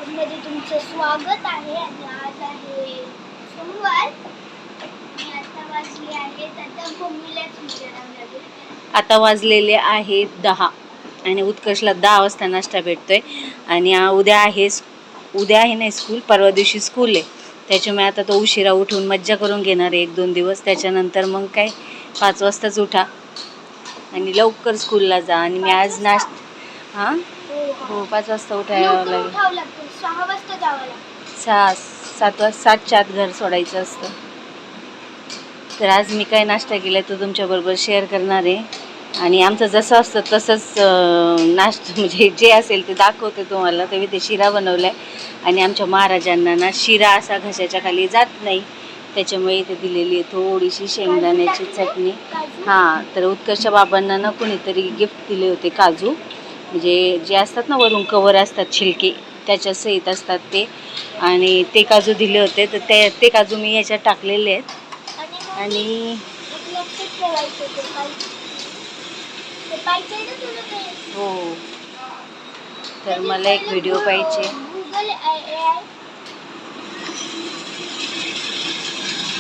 मध्ये तुमचं स्वागत आहे. आणि आज आहे सोमवार. मी आता वाजलेले आहेत 10 आणि उत्कर्षला 10 वाजता नाश्ता भेटतोय. आणि उद्या आहे नाही स्कूल, परवा दिवशी स्कूल आहे. त्याच्यामुळे आता तो उशिरा उठून मज्जा करून घेणार आहे 1-2 दिवस. त्याच्यानंतर मग काय 5 वाजताच उठा आणि लवकर स्कूलला जा. आणि मी आज हो 5 वाजता उठायला लागेल. 6 वाजता जावं7 लागतं. 7च्या आत घर सोडायचं असतं. तर आज मी काय नाश्ता केला तो तुमच्याबरोबर शेअर करणार आहे. आणि आमचं जसं असतं तसंच नाश्ता म्हणजे जे असेल ते दाखवते तुम्हाला. तर मी ते शिरा बनवला आहे. आणि आमच्या महाराजांना ना शिरा असा घशाच्या खाली जात नाही, त्याच्यामुळे इथे दिलेली आहे थोडीशी शेंगदाण्याची चटणी. तर उत्कर्ष बाबांना ना कोणीतरी गिफ्ट दिले होते काजू, म्हणजे जे असतात ना वरून कवर असतात छिलके, त्याच्या सहित असतात ते. आणि ते काजू दिले होते. तर ते काजू मी याच्यात टाकलेले आहेत. आणि हो, तर मला एक व्हिडिओ पाहिजे.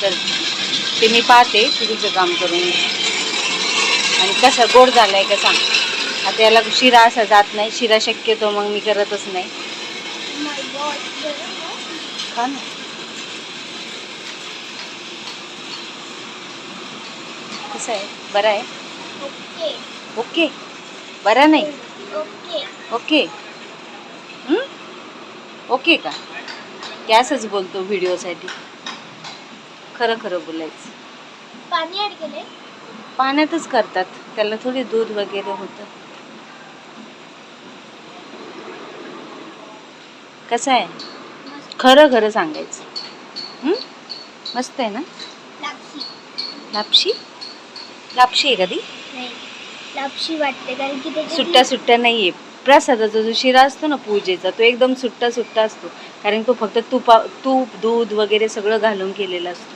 तर ते मी पाहते, तुझं काम करून. आणि कसा गोड झालाय का सांग. आता याला शिरा असा जात नाही, शिरा शक्यतो मग मी करतच नाही. खा ना. कसं आहे, बरं आहे? ओके, बरं नाही ओके. ओके का? असंच बोलतो व्हिडिओसाठी. खरं खरं बोलायचं. पाणी ऍड केलंय? पाण्यातच करतात, त्याला थोडी दूध वगैरे होतं. कसं आहे, खरं खरं सांगायचं. मस्त आहे ना. लापशी लापशी आहे कधी लापशी वाटते, कारण की सुट्टा नाहीये. प्रसादाचा जो शिरा असतो ना पूजेचा, तो एकदम सुट्टा असतो, कारण तो फक्त तूप दूध वगैरे सगळं घालून केलेला असतो.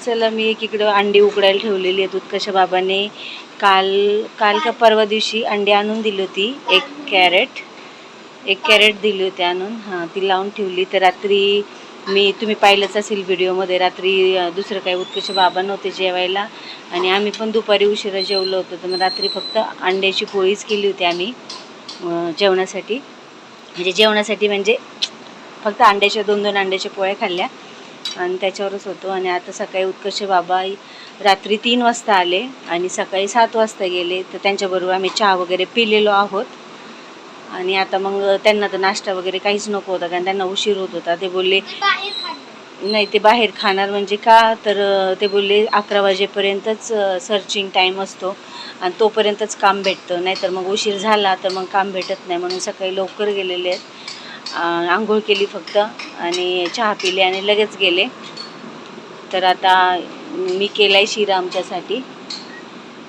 चला, मी एकीकडं अंडी उकडायला ठेवलेली आहेत. उत्कर्ष बाबाने काल का परवा दिवशी अंडी आणून दिली होती. 1 कॅरेट दिली होती आणून. ती लावून ठेवली. तर रात्री तुम्ही पाहिलंच असेल व्हिडिओमध्ये, रात्री दुसरं काही उत्कर्ष बाबा नव्हते जेवायला आणि आम्ही पण दुपारी उशिरा जेवलो होतो. तर मग रात्री फक्त अंड्याची पोळीच केली होती आम्ही जेवणासाठी. म्हणजे फक्त अंड्याच्या 2 अंड्याच्या पोळ्या खाल्ल्या आणि त्याच्यावरच होतो. आणि आता सकाळी उत्कर्ष बाबा रात्री 3 वाजता आले आणि सकाळी 7 वाजता गेले. तर त्यांच्याबरोबर आम्ही चहा वगैरे पिलेलो आहोत. आणि आता मग त्यांना तर नाश्ता वगैरे काहीच नको होता, कारण त्यांना उशीर होत होता. ते बोलले नाही, ते बाहेर खाणार. म्हणजे का, तर ते बोलले 11 वाजेपर्यंतच सर्चिंग टाईम असतो आणि तोपर्यंतच काम भेटतं, नाहीतर मग उशीर झाला तर मग काम भेटत नाही. म्हणून सकाळी लवकर गेलेले आहेत. आंघोळ केली फक्त आणि चहा पिले आणि लगेच गेले. तर आता मी केला आहे शिरा आमच्यासाठी.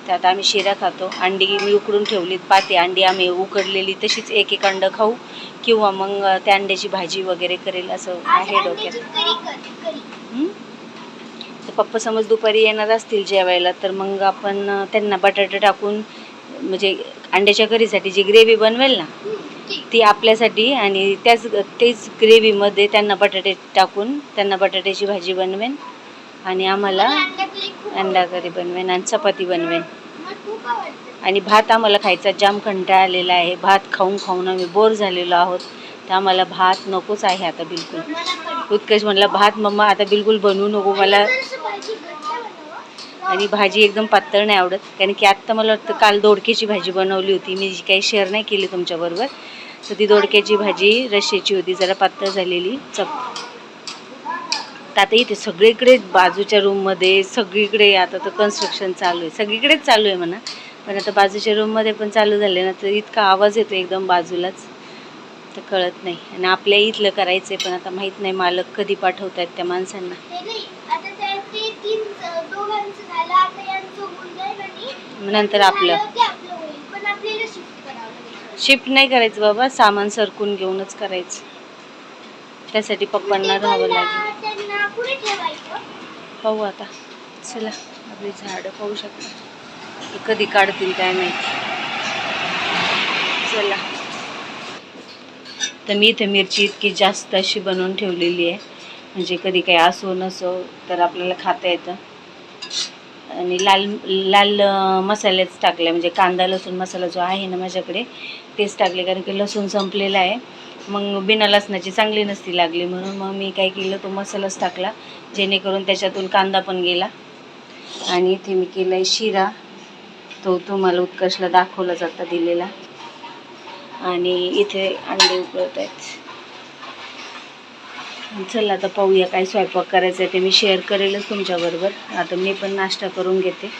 तर आता आम्ही शिरा खातो. अंडी मी उकडून ठेवलीत, पाते अंडी आम्ही उकडलेली तशीच एक अंडं खाऊ, किंवा मग त्या अंड्याची भाजी वगैरे करेल असं आहे डोक्यात. तर पप्पा समज दुपारी येणार असतील जेवायला, तर मग आपण त्यांना बटाटा टाकून, म्हणजे अंड्याच्या करीसाठी जी ग्रेव्ही बनवेल ना ती आपल्यासाठी, आणि तेच ग्रेव्हीमध्ये त्यांना बटाटे टाकून त्यांना बटाट्याची भाजी बनवेन आणि आम्हाला अंडा करी बनवेन आणि चपाती बनवेन. आणि भात आम्हाला खायचा जाम कंटाळा आलेला आहे. भात खाऊन आम्ही बोर झालेलो आहोत. तर आम्हाला भात नकोच आहे आता बिलकुल. उत्कर्ष म्हणला भात मम्मा आता बिलकुल बनवू नको मला. आणि भाजी एकदम पातळ नाही आवडत, कारण की आत्ता मला वाटतं काल दोडक्याची भाजी बनवली होती मी, जी काही शेअर नाही केली तुमच्याबरोबर. तर ती दोडक्याची भाजी रश्श्याची होती, जरा पातळ झालेली. तर आता इथे सगळीकडे बाजूच्या रूममध्ये सगळीकडे आता तर कन्स्ट्रक्शन चालू आहे, सगळीकडेच चालू आहे म्हणा. पण आता बाजूच्या रूममध्ये पण चालू झाले ना, तर इतका आवाज येतो एकदम बाजूलाच, तर कळत नाही. आणि आपल्या इथलं करायचं आहे, पण आता माहीत नाही मालक कधी पाठवत आहेत त्या माणसांना. नंतर आपलं झालं की आपलं होईल, पण आपल्याला शिफ्ट करावं लागेल. शिफ्ट नाही करायचं बाबा, सामान सरकून घेऊनच करायचं. त्यासाठी पप्पांना राहावं लागेल. त्यांना पुढे ठेवायचं. पाहू आता. चला, आपली झाडं पाहू शकता, ते कधी काढतील काय माहिती. चला, तर मी इथे मिरची इतकी जास्त अशी बनवून ठेवलेली आहे, म्हणजे कधी काही असो नसो तर आपल्याला खाता येतं. आणि लाल लाल मसालेच टाकले, म्हणजे कांदा लसूण मसाला जो आहे ना माझ्याकडे तेच टाकले, कारण की लसूण संपलेला आहे. मग बिना लसणाची चांगली नसती लागली, म्हणून मग मी काय केलं, तो मसालाच टाकला, जेणेकरून त्याच्यातून कांदा पण गेला. आणि इथे मी केला आहे शिरा, तो तुम्हाला उत्कर्षला दाखवला जाता दिलेला. आणि इथे अंडे उकळत आहेत. चला आता पाहूया काय स्वयंपाक करायचं आहे, ते मी शेअर करेलच तुमच्याबरोबर. आता मी पण नाश्ता करून घेते.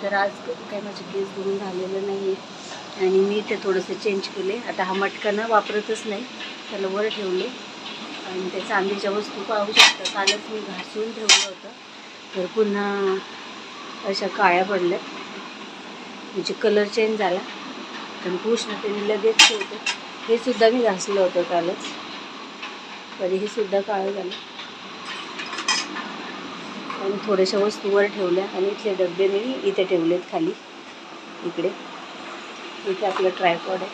तर आज काय माझे केस धुवून झालेलं नाही आहे, आणि मी इथे थोडंसं चेंज केले. आता हा मटका ना वापरतच नाही, त्याला वर ठेवले. आणि त्या चांदीच्या वस्तू पाहू शकता, कालच मी घासून ठेवलं होतं, तर पुन्हा अशा काळ्या पडल्या, म्हणजे कलर चेंज झाला. तर उष्णतेने लगेच ठेवतो. हे सुद्धा मी घासलं होतं कालच, तरी हे सुद्धा काळं झालं. आणि थोड्याशा वस्तू वर ठेवल्या, आणि इथले डबे मी इथे ठेवलेत खाली. इथे आपलं ट्रायपॉड आहे,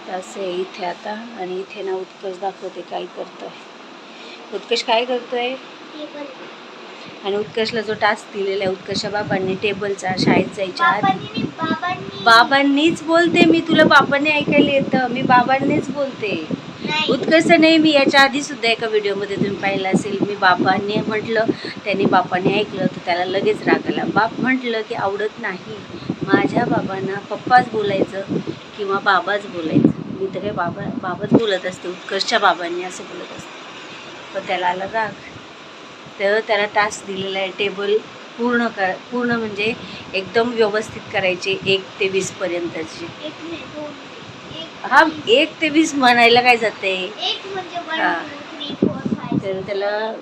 तर असं आहे इथे आता. आणि इथे ना उत्कर्ष दाखवते काय करतोय. उत्कर्ष काय करतोय, आणि उत्कर्षला जो टास्क दिलेला आहे उत्कर्षा बाबांनी टेबलचा, शाळेत जायच्या आधी. बाबांनीच बोलते मी, तुला बाबांनी ऐकायला येतं, मी बाबांनीच बोलते. उत्कर्ष नाही, मी याच्या आधी सुद्धा एका व्हिडिओमध्ये तुम्ही पाहिलं असेल, मी बाबांनी म्हटलं, त्याने बापाने ऐकलं तर त्याला लगेच राग आला. बाप म्हटलं की आवडत नाही. माझ्या बाबांना पप्पाच बोलायचं किंवा बाबाच बोलायचं. मी तर काय बाबाच बोलत असते, उत्कर्षच्या बाबांनी असं बोलत असते. पण त्याला आला राग. तर त्याला टास्क दिलेला आहे, टेबल पूर्ण म्हणजे एकदम व्यवस्थित करायचे 1 ते 20 पर्यंतचे. हा, 1 ते 20 म्हणायला काय जाते. तर त्याला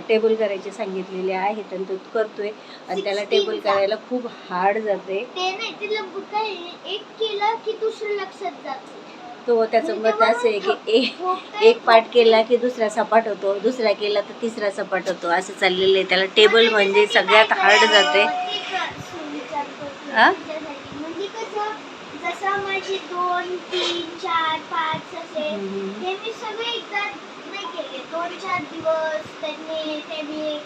टेबल करायचे सांगितलेले आहेत, आणि तो करतोय. आणि त्याला टेबल करायला खूप हार्ड जाते. एक केलं की दुसरं लक्षात जातं. तो त्याचं मत असं आहे की एक पाठ केला की दुसरा सपाट होतो, दुसरा केला तर तिसरा सपाट होतो, असं चाललेलं आहे. त्याला टेबल म्हणजे सगळ्यात हार्ड जाते. म्हणजे कसं, जसं माझे 2, 3, 4, 5 असे हे मी सगळे एकदा नाही केले. 2-4 दिवस त्यांनी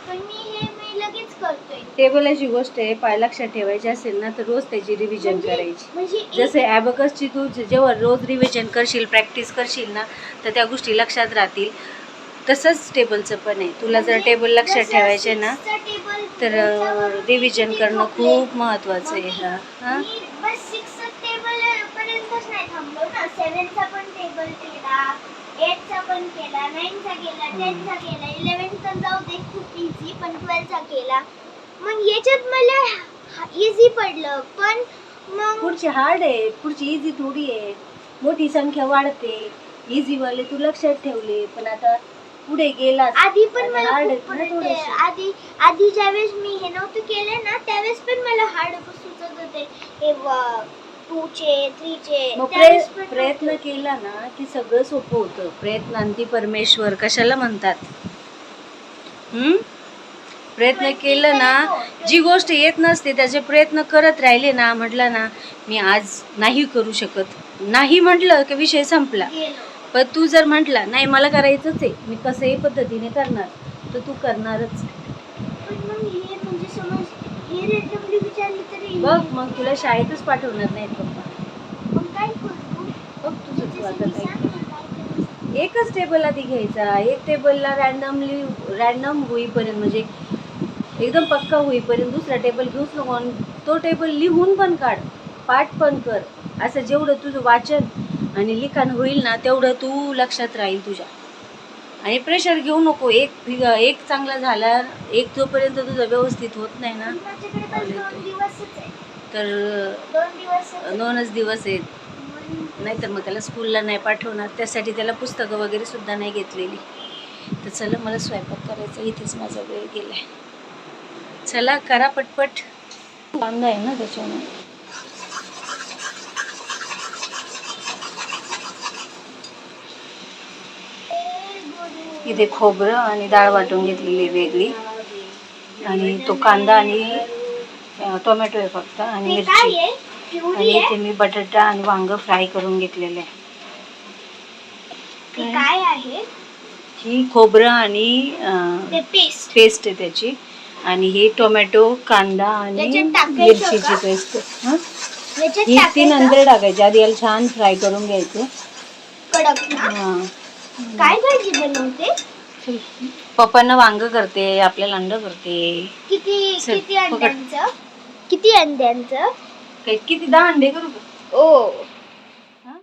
पण मी लगेच करतोय. टेबल अशी गोष्ट आहे, लक्षात ठेवायची असेल ना तर रोज त्याची रिव्हिजन करायची. जसे ॲबॅकसची तू जेव्हा रोज रिव्हिजन करशील, प्रॅक्टिस करशील ना, तर त्या गोष्टी लक्षात राहतील. तसंच टेबलचं पण आहे. तुला जर टेबल लक्षात ठेवायचे ना, तर रिव्हिजन करणं खूप महत्त्वाचं आहे. हां, बस 6 टेबल पर्यंतच नाही थांबलो ना, 7चा पण टेबल केला, 8चा पण केला, 9चा केला, 10चा केला, 11चा जाऊ दे खूप इझी, पण 12चा केला. मग याच्यात मला इझी पडलं, पण मग पुढची हार्ड आहे, पुढची इझी थोडी आहे. मोठी संख्या वाढते, इझी वाले तू लक्षात ठेवले, पण आता पुढे गेला आधी पण मला आधी ज्यावेळेस मी हे नव्हतं केलं ना, त्यावेळेस पण मला हार्ड सुचत होते हे 2चे 3चे. प्रयत्न केला ना की सगळं सोपं होतं. प्रयत्नांती परमेश्वर कशाला म्हणतात. प्रयत्न केलं ना, जी गोष्ट येत नसते त्याचे प्रयत्न करत राहिले ना, म्हटलं ना मी आज नाही करू शकत, नाही म्हटलं की विषय संपला. पण तू जर म्हटला नाही मला करायचंच आहे, मी कसंही पद्धतीने करणार, तर तू करणारच. बघ, मग तुला शाळेतच पाठवणार नाहीत पप्पा. बघ तुझं तू आता काय. एकच टेबल आधी घ्यायचा, एक टेबलला रॅन्डम होईपर्यंत, म्हणजे एकदम पक्का होईपर्यंत दुसरा टेबल घेऊच नको. तो टेबल लिहून पण काढ, पाठ पण कर. असं जेवढं तुझं वाचन आणि लिखाण होईल ना, तेवढं तू लक्षात राहील तुझ्या. आणि प्रेशर घेऊ नको. एक चांगला झाला, एक जोपर्यंत तुझं व्यवस्थित होत नाही ना, तर 2च दिवस आहेत. नाहीतर मग त्याला स्कूलला नाही पाठवणार, त्यासाठी त्याला पुस्तकं वगैरे सुद्धा नाही घेतलेली. तर चला, मला स्वयंपाक करायचा, इथेच माझा वेळ गेलाय. चला करा पटपट. कांदा आहे ना त्याच्यामुळे. इथे खोबरं आणि डाळ वाटून घेतलेली वेगळी, आणि तो कांदा आणि टोमॅटो आहे फक्त, आणि ते काय मिरची. आहे? प्युरी आणि आहे? इथे मी बटाटा आणि वांग फ्राय करून घेतलेले आहे. ते काय आहे? ही खोबरं आणि ते पेस्ट. पेस्ट आहे त्याची, आणि ही टोमॅटो, कांदा आणि त्याच्यात टाकायचं मिरचीची का? पेस्ट. हां, याच्यात ही ती टाकायचं? नंतर टाकायची, आधी याला छान फ्राय करून घ्यायचं. कडक ना? हां, काय भाजी बनवते? पप्पांना वांग करते, आपल्याला अंड करते. किती चल, किती अंड्यांचं? किती अंड्यांचं? किती 10 अंडे करू का? ओ, हां?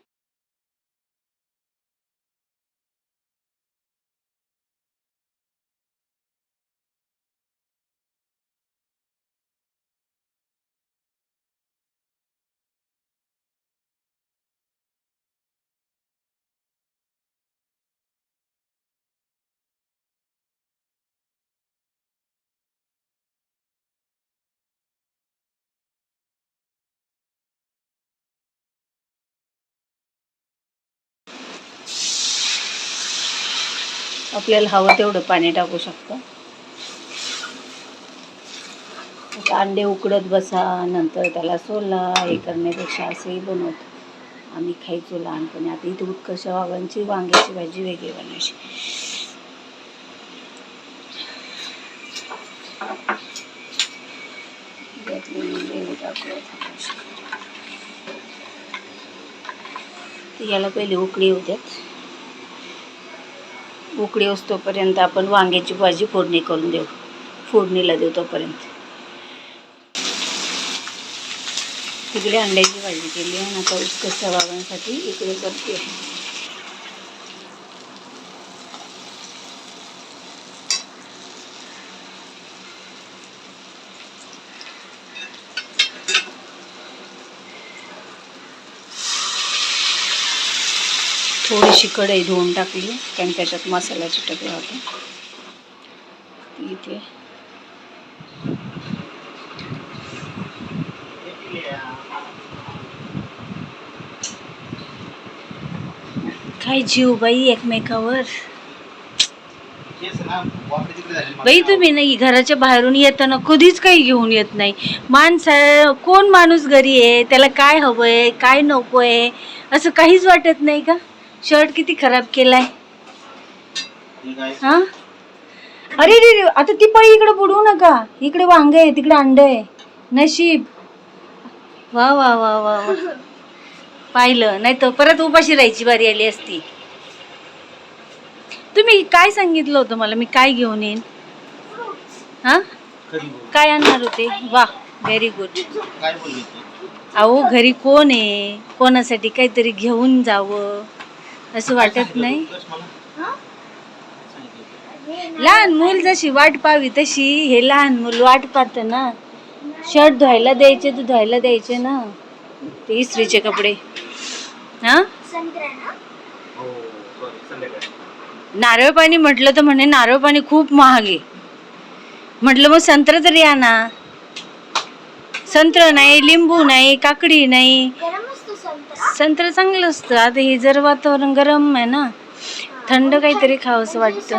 आपल्याला हवं तेवढं पाणी टाकू शकतो. आता अंडे उकडत बसा, नंतर त्याला सोला हे करण्यापेक्षा असंही बनवतो आम्ही, खायचो लहानपणी. आता इथे उत्कर्ष बाबांची वांग्याची भाजी वेगळी बनायची. याला पहिले उकळी होऊ द्यात. उकळी असतोपर्यंत आपण वांग्याची भाजी फोडणी करून देऊ, फोडणीला देऊ तोपर्यंत. तिकडे अंड्याची भाजी केली आणि आता उत्कर्ष बाबांसाठी इकडे करते. थोडीशी कढई धुवून टाकली, कारण त्याच्यात मसाला चिटकला होता. इथे काय जीव बाई एकमेकावर. बाई तुम्ही नाही, घराच्या बाहेरून येताना कधीच काही घेऊन येत नाही. कोण माणूस घरी आहे, त्याला काय हवंय काय नकोय असं काहीच वाटत नाही का? शर्ट किती खराब केलाय. हा, अरे रे, आता ती पळी इकडे बुडवू नका. इकडे वांग आहे, तिकडे अंड आहे. नशीब. वा वा वा वा वा, पाहिलं नाही तर परत उपाशी राहायची बारी आली असती. तुम्ही काय सांगितलं होतं मला, मी काय घेऊन येईन? हा, काय आणणार होते? वा, व्हेरी गुड. अहो घरी कोण आहे, कोणासाठी काहीतरी घेऊन जावं असं वाटत नाही? लहान मूल जशी वाट पाहावी तशी हे लहान मूल वाट पाहत ना. शर्ट धुवायला द्यायचे तर धुवायला द्यायचे ना, ते इस्त्रीचे कपडे. हा, नारळ पाणी म्हटलं तर म्हणे नारळ पाणी खूप महाग आहे. म्हटलं मग संत्र तरी आणा. संत्र नाही, लिंबू नाही, काकडी नाही. संत्र चांगलं असतं. आता हे जर वातावरण गरम आहे ना, थंड काहीतरी खावंसं वाटतं.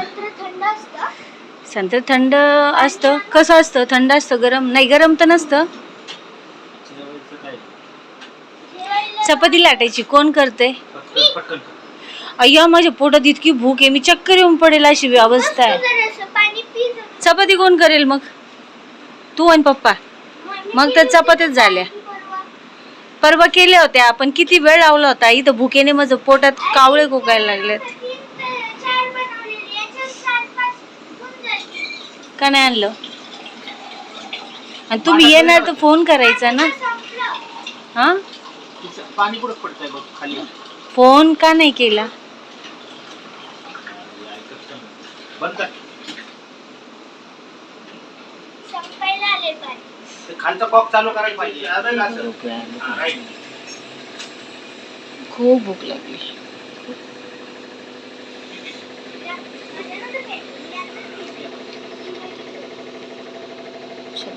संत्र थंड असतं. कसं असतं? थंड असतं, गरम नाही. गरम तर नसतं. चपाती लाटायची कोण करते? अय्या, माझ्या पोटात इतकी भूक आहे, मी चक्कर येऊन पडेल अशी अवस्था आहे. चपाती कोण करेल मग? तू आणि पप्पा. मग तर चपात्याच झाल्या. परवा केल्या होत्या आपण, किती वेळ लावला होता. इथं भुकेने माझं पोटात कावळे कोकायला लागलेत. का नाही आणलं? आणि तुम्ही येणार तर फोन करायचा ना. हा, फोन का नाही केला? खालचा कॉक चालू करायला पाहिजे. खूप भूक लागली.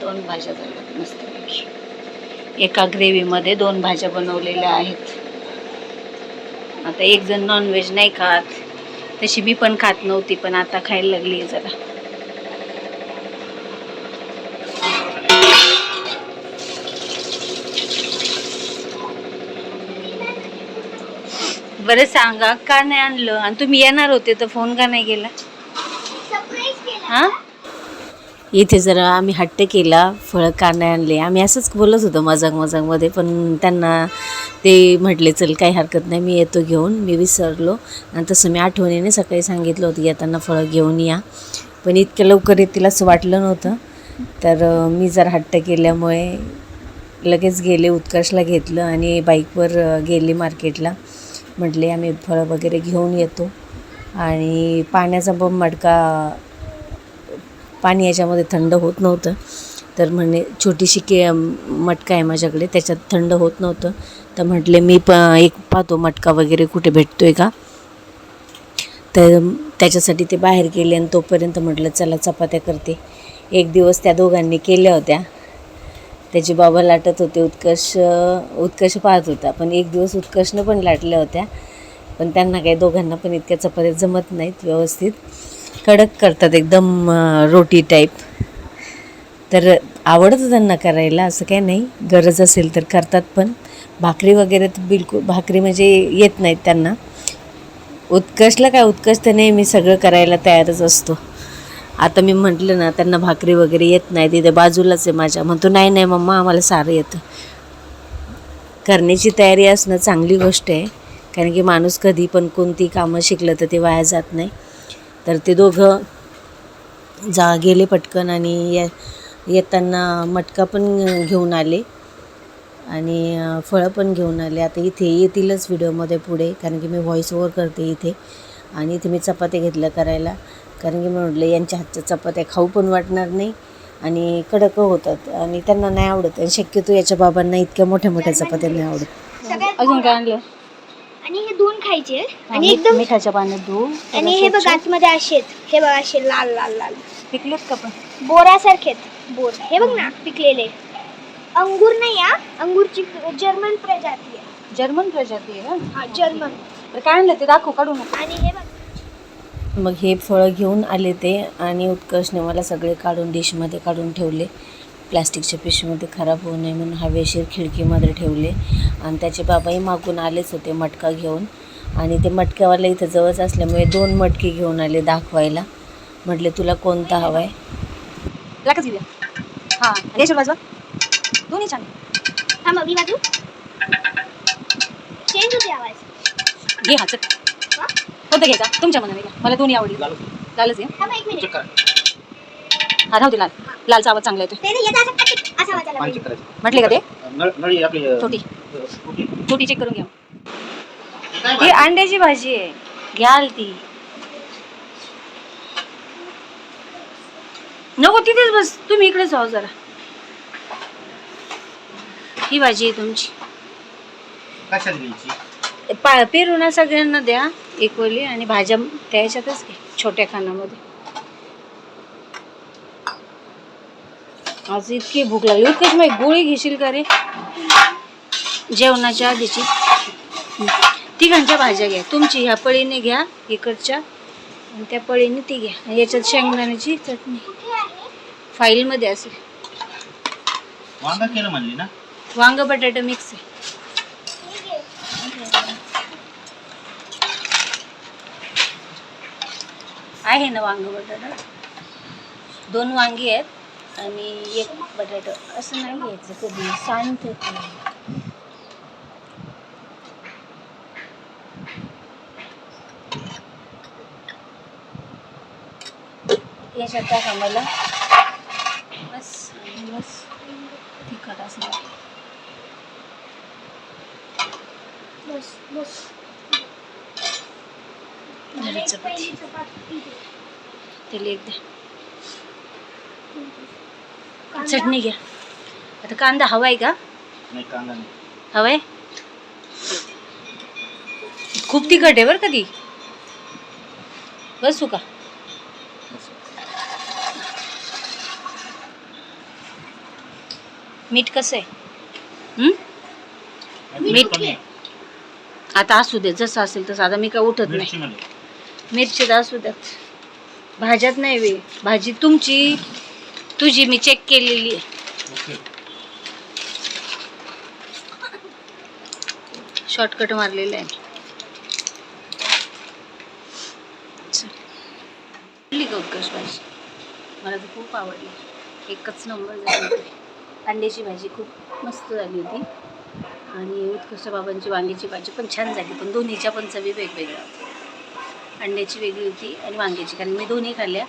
2 भाज्या झाल्या मस्तपैकी. एका ग्रेव्हीमध्ये 2 भाज्या बनवलेल्या आहेत. आता एक जण नॉनव्हेज नाही खात, तशी मी पण खात नव्हती, पण आता खायला लागली आहे जरा. बरं सांगा, का नाही आणलं? आणि तुम्ही येणार होते तर फोन का नाही केला? सरप्राईज केला. हां, इथे जरा आम्ही हट्ट केला, फळं का नाही आणले. आम्ही असंच बोलत होतो मजाकमध्ये, पण त्यांना ते म्हटले चल काही हरकत नाही, मी येतो घेऊन. मी विसरलो आणि तसं मी आठवणीने सकाळी सांगितलं होतं येताना फळं घेऊन या, पण इतक्या लवकर येतील असं वाटलं नव्हतं. तर मी जर हट्ट केल्यामुळे लगेच गेले, उत्कर्षला घेतलं आणि बाईकवर गेले मार्केटला. म्हटले आम्ही फळं वगैरे घेऊन येतो. आणि पाण्याचा पण मटका, पाणी याच्यामध्ये थंड होत नव्हतं, तर म्हणे छोटीशी मटका आहे माझ्याकडे, त्याच्यात थंड होत नव्हतं. तर म्हटले मी एक पाहतो मटका वगैरे कुठे भेटतो आहे का. तर त्याच्यासाठी ते बाहेर गेले आणि तोपर्यंत म्हटलं चला चपात्या करते. एक दिवस त्या दोघांनी केल्या होत्या, त्याचे बाबा लाटत होते, उत्कर्ष पाहत होता. पण एक दिवस उत्कर्षनं पण लाटल्या होत्या, पण त्यांना काही दोघांना पण इतक्या चपात्या जमत नाहीत व्यवस्थित, कडक करतात एकदम रोटी टाईप. तर आवडतं त्यांना करायला, असं काही नाही, गरज असेल तर करतात. पण भाकरी वगैरे तर बिलकुल, भाकरी म्हणजे येत नाहीत त्यांना. उत्कर्षला काय, उत्कर्ष तर नेहमी सगळं करायला तयारच असतो. आता मी म्हटलं ना त्यांना भाकरी वगैरे येत नाही, तिथे बाजूलाच आहे माझ्या, म्हणतो नाही नाही मम्मा आम्हाला सारं येतं. करण्याची तयारी असणं चांगली गोष्ट आहे, कारण की माणूस कधी पण कोणती कामं शिकलं तर ते वाया जात नाही. तर ते दोघं गेले पटकन आणि येताना मटका पण घेऊन आले आणि फळं पण घेऊन आले. आता इथे येतीलच व्हिडिओमध्ये पुढे, कारण की मी व्हॉईस ओव्हर करते इथे. आणि इथे मी चपात्या घेतल्या करायला, कारण की मी म्हटलं यांच्या हातच्या चपात्या खाऊ पण वाटणार नाही आणि कडक होतात आणि त्यांना नाही आवडत. आणि शक्यतो याच्या बाबांना इतक्या मोठ्या मोठ्या चपात्या नाही आवडत. सगळ्यात अजून काय आणलं? आणि हे 2 खायचे आणि एकदम मिठाच्या पाण्यात धुवू. आणि हे बघ आतमध्ये असे आहेत, हे बघ असे लाल लाल लाल पिकलेत का पण? बोरासारखे आहेत, बोर. हे बघ ना पिकलेले. अंगूर नाही हा, अंगूरची जर्मन प्रजाती आहे. जर्मन प्रजाती आहे का? हा जर्मन. तर काय आणलं ते दाखव, काढू नका. आणि हे बघ. मग हे फळं घेऊन आले ते, आणि उत्कर्षने मला सगळे काढून डिशमध्ये काढून ठेवले. प्लास्टिकच्या पिशवीमध्ये खराब होऊ नये म्हणून हवेशीर खिडकीमध्ये ठेवले. आणि त्याचे बाबाही मागून आलेच होते मटका घेऊन, आणि ते मटक्यावाला इथं जवळच असल्यामुळे 2 मटके घेऊन आले दाखवायला. म्हटले तुला कोणता हवा आहे? लाकच घेऊया. हां, रेशर बाजू दोन्ही छान. हा मग बाजू चेंज होते आवाज. घे हा चल. कोणता घ्यायचा तुमच्या मनाने घ्या, मला दोन्ही आवडली. लालच आहे. हा मग एक मिनिट. हा राहू दे, लाल. लालचा आवाज चांगला येतो. ते याचा असं टक असा आवाज आला पाहिजे. म्हटले का ते? नळी आपली छोटी चेक करून घ्या. ही अंड्याची भाजी आहे, घ्याल ती. नको तिथेच बस, तुम्ही इकडेच जाऊ जरा. ही भाजी आहे तुमची. कशात घ्यायची? पेरूना सगळ्यांना द्या इक्वली, आणि भाज्या त्याच्यातच घे छोट्या खानामध्ये. आज इतकी भूक लागली. उत्कर्ष मग गोळी घेशील का रे जेवणाच्या आधीची? तिघांच्या भाज्या घ्या, तुमची ह्या पळीने घ्या इकडच्या, आणि त्या पळीने ती घ्या. याच्यात शेंगदाण्याची चटणी फाईलमध्ये असेल. वांगा केलं म्हणली ना? वांग बटाटा मिक्स आहे. आहे ना वांग बटाटा? 2 वांगी आहेत आणि 1 बटाटा. असं नाही घ्यायचं कधी, शांत याच्यात टाका मला बस. आणि बस तिखट असणार. बस बस. चपाती त्याला एक द्या. चटणी घ्या. आता कांदा हवाय का? नाही, कांदा नाही. हवाय. खूप तिखट आहे बरं कधी. बसू का? मीठ कसं आहे? मीठ कमी आहे. आता असू दे, जसं असेल तसं. आता मी काय उठत नाही. मिरचीमध्ये. मिरची तर असू द्यात. भाज्यात नाही वे, भाजी तुमची तुझी मी चेक केलेली आहे. ओके. शॉर्टकट मारलेलं आहे. आवडली का उत्कर्ष भाजी? मला तर खूप आवडली. एकच नंबर झाली होती. अंड्याची भाजी खूप मस्त झाली होती आणि उत्कर्ष बाबांची वांग्याची भाजी पण छान झाली. पण दोन्हीच्या पण चवी वेगवेगळ्या होत्या. अंड्याची वेगळी होती आणि वांग्याची, कारण मी दोन्ही खाल्ल्या.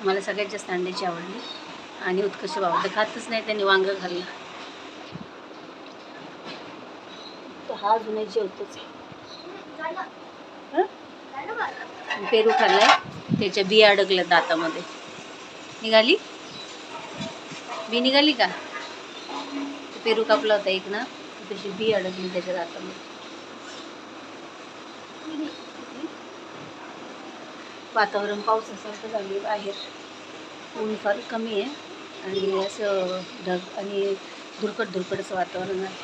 मला सगळ्यात जास्त अंड्याची आवडली आणि उत्कर्ष बाबा तर खातच नाही, त्यांनी वांगं खाल्लं. तर हा अजूनही जेवतोच. पेरू खाल्लाय, त्याच्या बिया अडकल्या दातामध्ये. निघाली बी, निघाली का? पेरू कापला होता एक ना, त्याची बी अडकली त्याच्या दातामध्ये. वातावरण पावसासारखं झाले बाहेर. ऊन फार कमी आहे आणि असं ढग आणि धुरकट असं वातावरण आहे.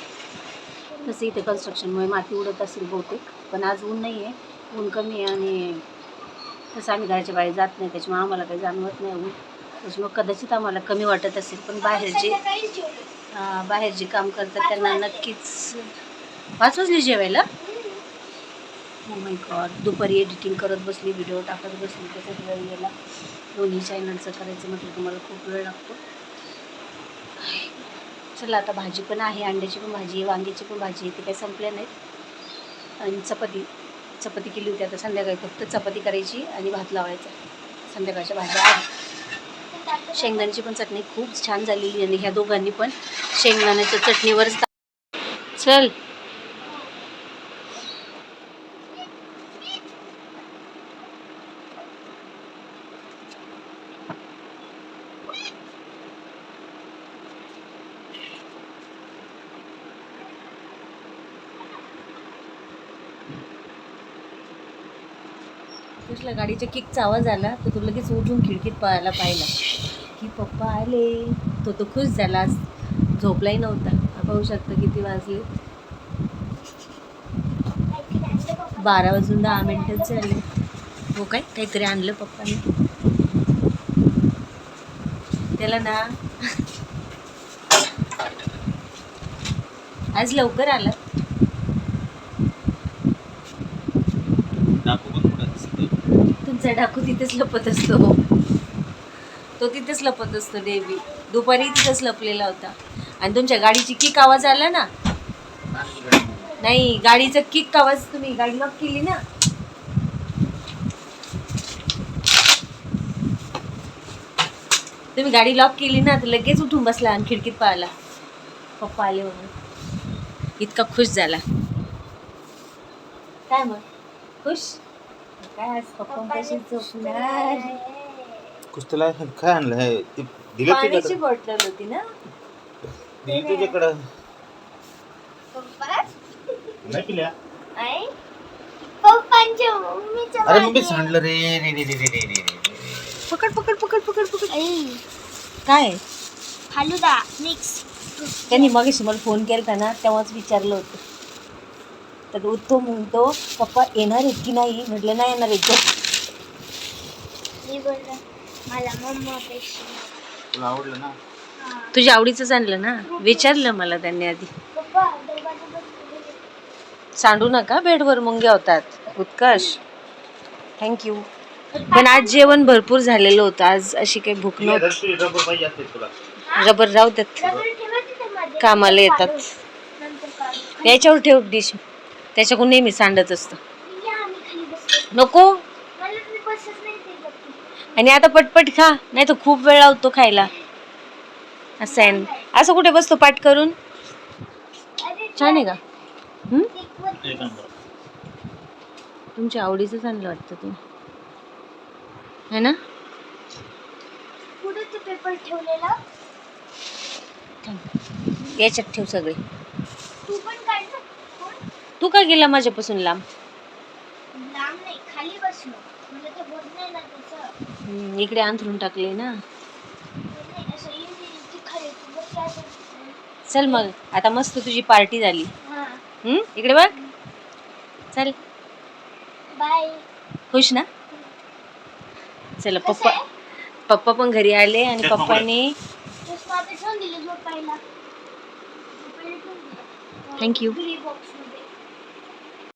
तसं इथे कन्स्ट्रक्शनमुळे माती उडत असेल बहुतेक, पण आज ऊन नाही आहे, ऊन कमी आहे. आणि तसं आम्ही घराच्या बाहेर जात नाही, त्याच्यामुळे आम्हाला काही जाणवत नाही ऊन. त्याच्यामुळे कदाचित आम्हाला कमी वाटत असेल, पण बाहेर जे काम करतात त्यांना नक्कीच. 5 वाजले जेवायला? Oh my God. दुपारी एडिटिंग करत बसली, व्हिडिओ टाकत बसली, त्याच्यात वेळ गेला. दोन्ही चॅनलचं करायचं म्हटलं तुम्हाला खूप वेळ लागतो. चला आता भाजी पण आहे, अंड्याची पण भाजी आहे, वांग्याची पण भाजी आहे, ते काही संपल्या नाहीत. आणि चपाती केली होती. आता संध्याकाळी फक्त चपाती करायची आणि भात लावायचा. संध्याकाळच्या भाज्या आहेत. शेंगदाण्याची पण चटणी खूप छान झालेली आणि ह्या दोघांनी पण शेंगदाण्याच्या चटणीवरच. चल कसला गाडीच्या किकचा आवाज आला तर तो लगेच उठून खिडकीत पाहायला पाहिला की पप्पा आले. तो खुश झाला, झोपलाही नव्हता. पाहू शकता किती वाजले, 12:10 झाले. हो काय, काहीतरी आणलं पप्पाने त्याला ना. आज लवकर आला. तुमचा डाकू तिथेच लपत असतो. तो तिथेच लपत असतो नेहमी. दुपारी तिथेच लपलेला होता. आणि तुमच्या गाडीची किक आवाज आला ना. नाही, गाडीचा किक आवाज. तुम्ही गाडी लॉक केली ना. तुम्ही गाडी लॉक केली ना तर लगेच उठून बसला आणि खिडकीत पाहिला पप्पा आले म्हणून. इतका खुश झाला. काय मग खुश काय? आज पप्पा कशी झोपणार? कुस्तीला काय आणलं हे? दिलं पाण्याची बॉटल होती ना, तुझ्याकडं. नाही पिल्या. अरे मग मी सांडलं रे रे रे रे रे रे रे. पकड. काय फालुदा मिक्स. त्यांनी मगाशी मला फोन केला ना, तेव्हाच विचारलं होतं. तर तो म्हणतो पप्पा येणार आहेत की नाही. म्हटलं नाही येणार आहेत. मी बोललो मला मम्मापेक्षा. तुला आवडलं ना? तुझ्या आवडीचंच आणलं ना. विचारलं मला त्यांनी आधी. पप्पा दरवाजा बंद. सांडू नका, बेडवर मुंग्या होतात. उत्कर्ष थँक्यू. पण आज जेवण भरपूर झालेलं होतं. आज अशी काही भूक नव्हती. रबर पाहिजे असते तुला. रबर राहू देत, कामाला येतात. याच्यावर ठेव डिश, त्याच्याकडून नेहमी सांडत असतं. नको. आणि आता पटपट खा, नाही तर खूप वेळ लावतो खायला. असं आहे. असं कुठे बसतो पाठ करून. छान आहे का? तुमच्या आवडीचंच आणलं वाटतं तुम्ही, है ना? पुढे ते पेपर ठेवलेला. याच्यात ठेव सगळे. तू पण काढ ना. तू का गेला माझ्यापासून लांब? लांब नाही, खाली बसलो. म्हणजे ते होत नाही ना तसं. इकडे अंथरून टाकले ना. नाही, असं खाली चल मग आता मस्त तुझी पार्टी झाली. हा इकडे बघ. चल बाय. खुश ना. चला कसं पप्पा आहे? पप्पा पण घरी आले आणि चल, पकडा. पप्पांनी पुष्पा ते ठेवून दिले झोपायला. थँक्यू. घरी box मध्ये.